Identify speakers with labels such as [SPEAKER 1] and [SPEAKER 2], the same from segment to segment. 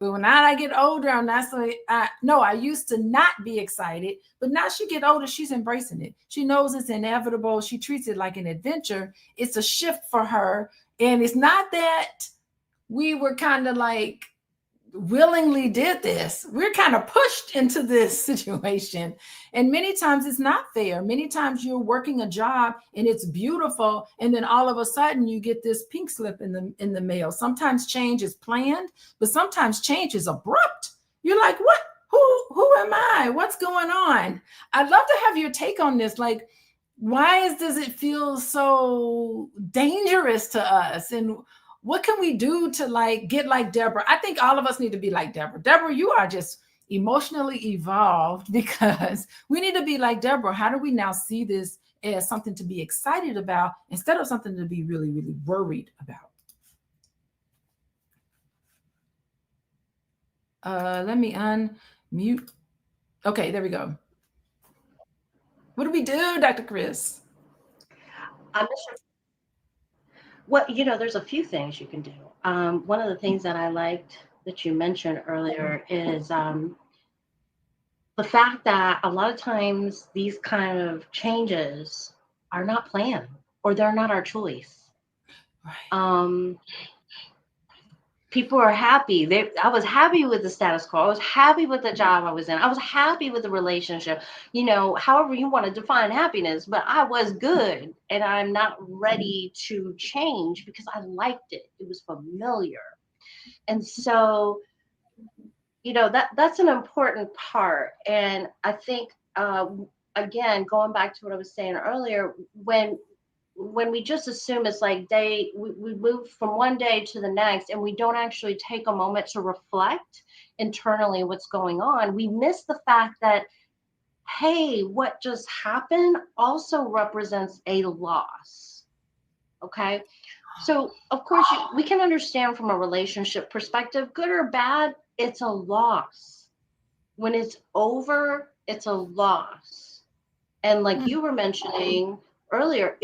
[SPEAKER 1] But when I get older, I'm not so. No, I used to not be excited, but now she get older, she's embracing it. She knows it's inevitable. She treats it like an adventure. It's a shift for her, and it's not that we were kind of like willingly did this. We're kind of pushed into this situation. And many times it's not fair. Many times you're working a job and it's beautiful, and then all of a sudden you get this pink slip in the mail. Sometimes change is planned, but sometimes change is abrupt. You're like, what? Who am I? What's going on? I'd love to have your take on this. Like, why does it feel so dangerous to us? And what can we do to like get like Deborah? I think all of us need to be like Deborah. Deborah, you are just emotionally evolved because we need to be like Deborah. How do we now see this as something to be excited about instead of something to be really, really worried about? Let me unmute. Okay, there we go. What do we do, Dr. Chris?
[SPEAKER 2] I'm not sure. Well, there's a few things you can do. One of the things that I liked that you mentioned earlier is the fact that a lot of times these kind of changes are not planned or they're not our choice.
[SPEAKER 1] Right.
[SPEAKER 2] People are happy. I was happy with the status quo. I was happy with the job I was in. I was happy with the relationship. However you want to define happiness, but I was good, and I'm not ready to change because I liked it. It was familiar, and so that's an important part. And I think again, going back to what I was saying earlier, when we just assume it's like we move from one day to the next and we don't actually take a moment to reflect internally what's going on, we miss the fact that, hey, what just happened also represents a loss. Okay. So of course we can understand from a relationship perspective, good or bad, it's a loss. When it's over, it's a loss. And like you were mentioning earlier,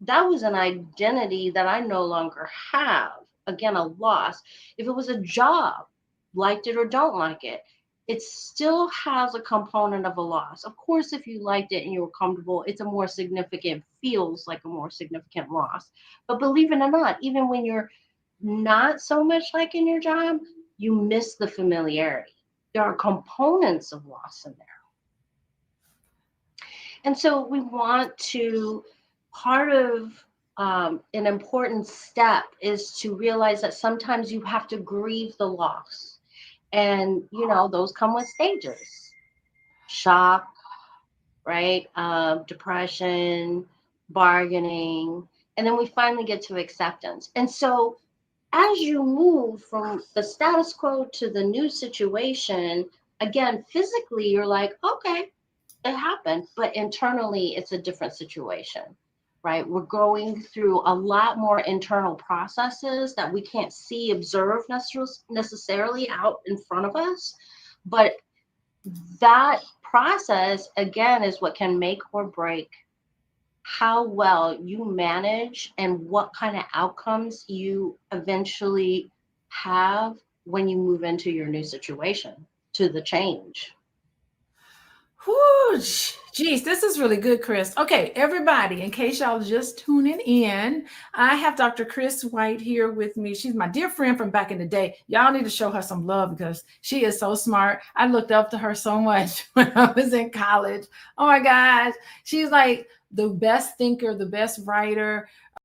[SPEAKER 2] that was an identity that I no longer have. Again, a loss. If it was a job, liked it or don't like it still has a component of a loss. Of course, if you liked it and you were comfortable, feels like a more significant loss. But believe it or not, even when you're not so much liking your job, you miss the familiarity. There are components of loss in there. And so we want to, part of an important step is to realize that sometimes you have to grieve the loss. And, those come with stages: shock, right? Depression, bargaining. And then we finally get to acceptance. And so as you move from the status quo to the new situation, again, physically, you're like, okay, it happened, but internally it's a different situation, right? We're going through a lot more internal processes that we can't see, observe necessarily out in front of us. But that process, again, is what can make or break how well you manage and what kind of outcomes you eventually have when you move into your new situation, to the change.
[SPEAKER 1] Whoo, geez, this is really good, Chris. Okay, everybody, in case y'all just tuning in, I have Dr. Chris White here with me. She's my dear friend from back in the day. Y'all need to show her some love because she is so smart. I looked up to her so much when I was in college. Oh my gosh, she's like the best thinker, the best writer.